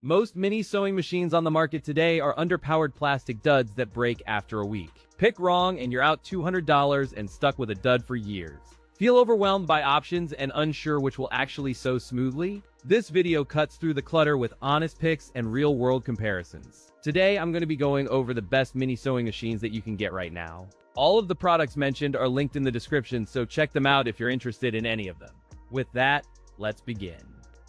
Most mini sewing machines on the market today are underpowered plastic duds that break after a week. Pick wrong and you're out $200 and stuck with a dud for years. Feel overwhelmed by options and unsure which will actually sew smoothly? This video cuts through the clutter with honest picks and real-world comparisons. Today, I'm going to be going over the best mini sewing machines that you can get right now. All of the products mentioned are linked in the description, so check them out if you're interested in any of them. With that, let's begin.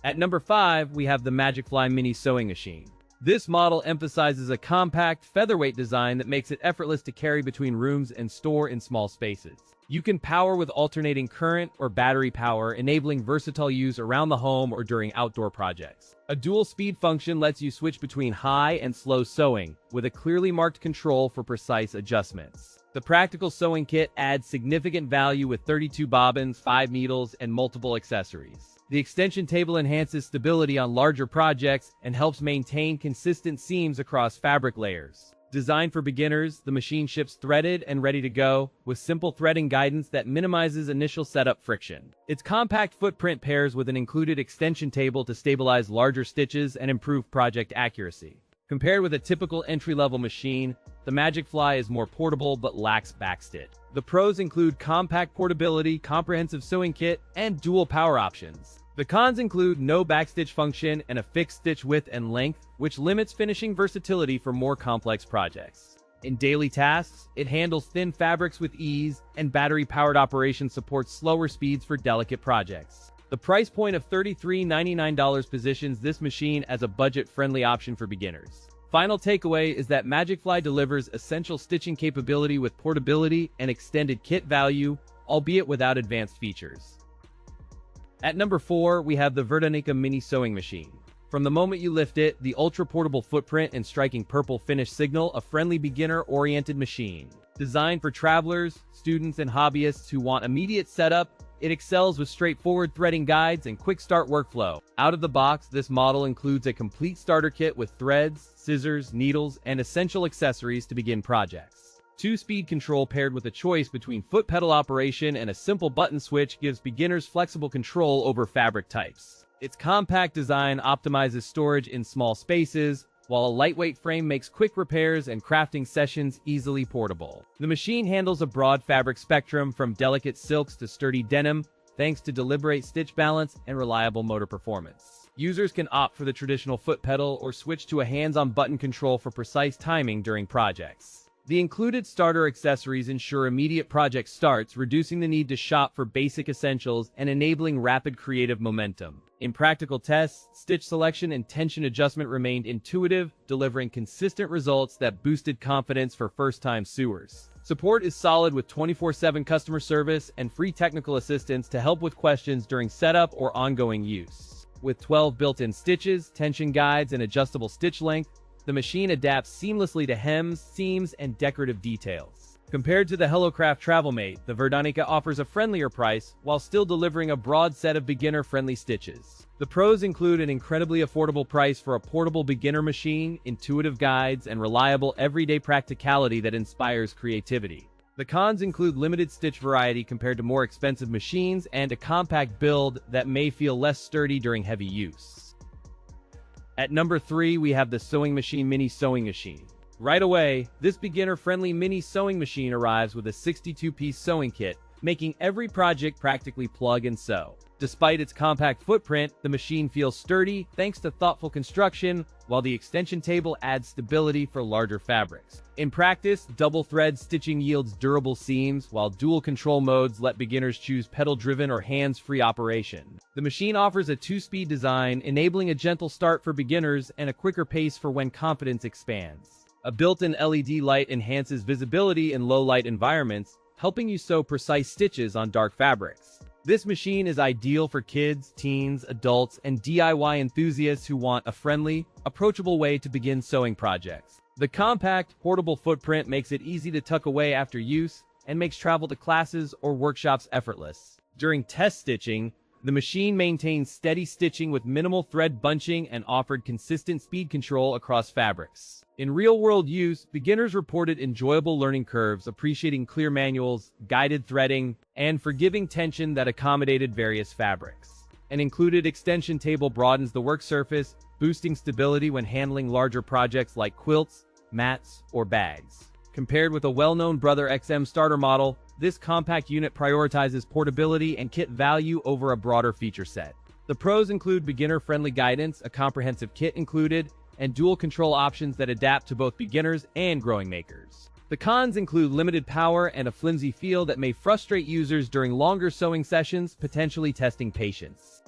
At number 5, we have the Magicfly Mini Sewing Machine. This model emphasizes a compact, featherweight design that makes it effortless to carry between rooms and store in small spaces. You can power with alternating current or battery power, enabling versatile use around the home or during outdoor projects. A dual speed function lets you switch between high and slow sewing, with a clearly marked control for precise adjustments. The practical sewing kit adds significant value with 32 bobbins, 5 needles, and multiple accessories. The extension table enhances stability on larger projects and helps maintain consistent seams across fabric layers. Designed for beginners, the machine ships threaded and ready to go, with simple threading guidance that minimizes initial setup friction. Its compact footprint pairs with an included extension table to stabilize larger stitches and improve project accuracy. Compared with a typical entry-level machine, the Magicfly is more portable but lacks backstitch. The pros include compact portability, comprehensive sewing kit, and dual power options. The cons include no backstitch function and a fixed stitch width and length, which limits finishing versatility for more complex projects. In daily tasks, it handles thin fabrics with ease, and battery-powered operation supports slower speeds for delicate projects. The price point of $33.99 positions this machine as a budget-friendly option for beginners. Final takeaway is that Magicfly delivers essential stitching capability with portability and extended kit value, albeit without advanced features. At number 4, we have the Verdanika Mini Sewing Machine. From the moment you lift it, the ultra-portable footprint and striking purple finish signal a friendly beginner-oriented machine. Designed for travelers, students, and hobbyists who want immediate setup, it excels with straightforward threading guides and quick start workflow. Out of the box, this model includes a complete starter kit with threads, scissors, needles, and essential accessories to begin projects. 2-speed control paired with a choice between foot pedal operation and a simple button switch gives beginners flexible control over fabric types. Its compact design optimizes storage in small spaces, while a lightweight frame makes quick repairs and crafting sessions easily portable. The machine handles a broad fabric spectrum from delicate silks to sturdy denim, thanks to deliberate stitch balance and reliable motor performance. Users can opt for the traditional foot pedal or switch to a hands-on button control for precise timing during projects. The included starter accessories ensure immediate project starts, reducing the need to shop for basic essentials and enabling rapid creative momentum. In practical tests, stitch selection and tension adjustment remained intuitive, delivering consistent results that boosted confidence for first-time sewers. Support is solid with 24/7 customer service and free technical assistance to help with questions during setup or ongoing use. With 12 built-in stitches, tension guides, and adjustable stitch length, the machine adapts seamlessly to hems, seams, and decorative details. Compared to the HelloCraft TravelMate, the Verdanika offers a friendlier price while still delivering a broad set of beginner-friendly stitches. The pros include an incredibly affordable price for a portable beginner machine, intuitive guides, and reliable everyday practicality that inspires creativity. The cons include limited stitch variety compared to more expensive machines and a compact build that may feel less sturdy during heavy use. At number 3, we have the Sewing Machine Mini Sewing Machine. Right away, this beginner-friendly mini sewing machine arrives with a 62-piece sewing kit, making every project practically plug and sew. Despite its compact footprint, the machine feels sturdy thanks to thoughtful construction, while the extension table adds stability for larger fabrics. In practice, double thread stitching yields durable seams, while dual control modes let beginners choose pedal-driven or hands-free operation. The machine offers a 2-speed design, enabling a gentle start for beginners and a quicker pace for when confidence expands. A built-in LED light enhances visibility in low-light environments, helping you sew precise stitches on dark fabrics. This machine is ideal for kids, teens, adults, and DIY enthusiasts who want a friendly, approachable way to begin sewing projects. The compact, portable footprint makes it easy to tuck away after use and makes travel to classes or workshops effortless. During test stitching, the machine maintains steady stitching with minimal thread bunching and offered consistent speed control across fabrics. In real-world use, beginners reported enjoyable learning curves, appreciating clear manuals, guided threading, and forgiving tension that accommodated various fabrics. An included extension table broadens the work surface, boosting stability when handling larger projects like quilts, mats, or bags. Compared with a well-known Brother XM starter model, this compact unit prioritizes portability and kit value over a broader feature set. The pros include beginner-friendly guidance, a comprehensive kit included, and dual control options that adapt to both beginners and growing makers. The cons include limited power and a flimsy feel that may frustrate users during longer sewing sessions, potentially testing patience.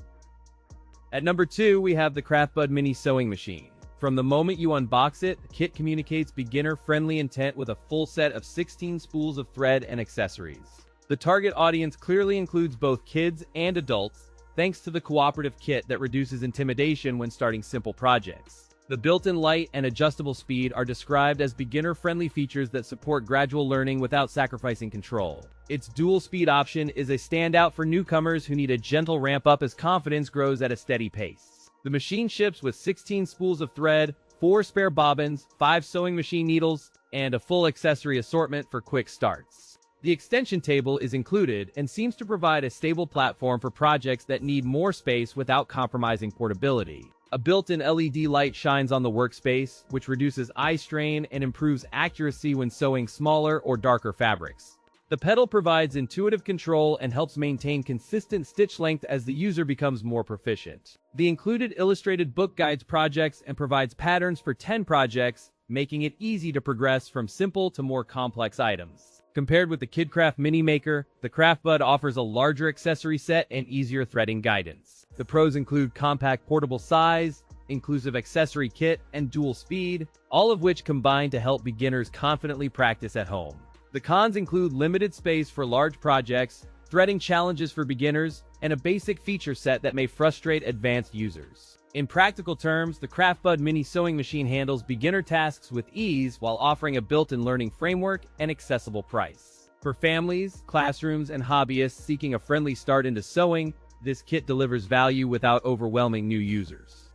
At number 2, we have the CraftBud Mini Sewing Machine. From the moment you unbox it, the kit communicates beginner-friendly intent with a full set of 16 spools of thread and accessories. The target audience clearly includes both kids and adults, thanks to the cooperative kit that reduces intimidation when starting simple projects. The built-in light and adjustable speed are described as beginner-friendly features that support gradual learning without sacrificing control. Its dual-speed option is a standout for newcomers who need a gentle ramp-up as confidence grows at a steady pace. The machine ships with 16 spools of thread, 4 spare bobbins, 5 sewing machine needles, and a full accessory assortment for quick starts. The extension table is included and seems to provide a stable platform for projects that need more space without compromising portability. A built-in LED light shines on the workspace, which reduces eye strain and improves accuracy when sewing smaller or darker fabrics. The pedal provides intuitive control and helps maintain consistent stitch length as the user becomes more proficient. The included illustrated book guides projects and provides patterns for 10 projects, making it easy to progress from simple to more complex items. Compared with the KidCraft Mini Maker, the CraftBud offers a larger accessory set and easier threading guidance. The pros include compact portable size, inclusive accessory kit, and dual speed, all of which combine to help beginners confidently practice at home. The cons include limited space for large projects, threading challenges for beginners, and a basic feature set that may frustrate advanced users. In practical terms, the CraftBud Mini Sewing Machine handles beginner tasks with ease while offering a built-in learning framework and accessible price. For families, classrooms, and hobbyists seeking a friendly start into sewing, this kit delivers value without overwhelming new users.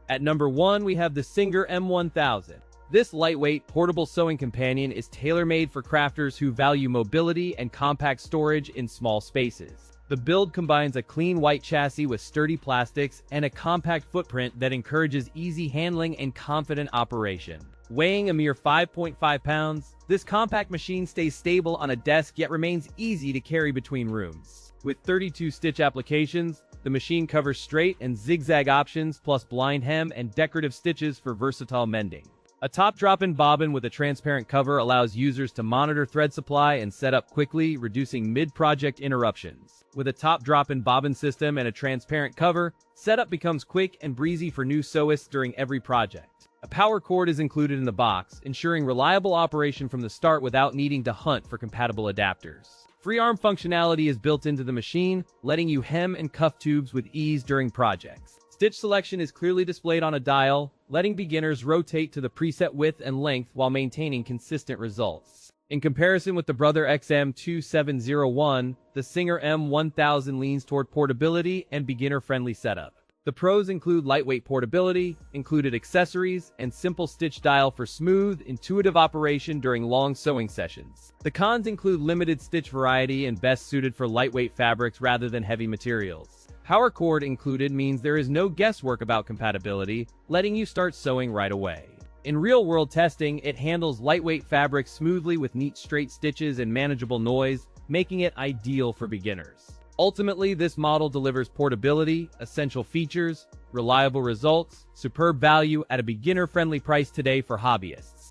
At number 1, we have the SINGER M1000. This lightweight, portable sewing companion is tailor-made for crafters who value mobility and compact storage in small spaces. The build combines a clean white chassis with sturdy plastics and a compact footprint that encourages easy handling and confident operation. Weighing a mere 5.5 pounds, this compact machine stays stable on a desk yet remains easy to carry between rooms. With 32 stitch applications, the machine covers straight and zigzag options plus blind hem and decorative stitches for versatile mending. A top drop-in bobbin with a transparent cover allows users to monitor thread supply and set up quickly, reducing mid-project interruptions. With a top drop-in bobbin system and a transparent cover, setup becomes quick and breezy for new sewists during every project. A power cord is included in the box, ensuring reliable operation from the start without needing to hunt for compatible adapters. Free arm functionality is built into the machine, letting you hem and cuff tubes with ease during projects. Stitch selection is clearly displayed on a dial, letting beginners rotate to the preset width and length while maintaining consistent results. In comparison with the Brother XM2701, the SINGER M1000 leans toward portability and beginner-friendly setup. The pros include lightweight portability, included accessories, and simple stitch dial for smooth, intuitive operation during long sewing sessions. The cons include limited stitch variety and best suited for lightweight fabrics rather than heavy materials. Power cord included means there is no guesswork about compatibility, letting you start sewing right away. In real-world testing, it handles lightweight fabrics smoothly with neat straight stitches and manageable noise, making it ideal for beginners. Ultimately, this model delivers portability, essential features, reliable results, superb value at a beginner-friendly price today for hobbyists.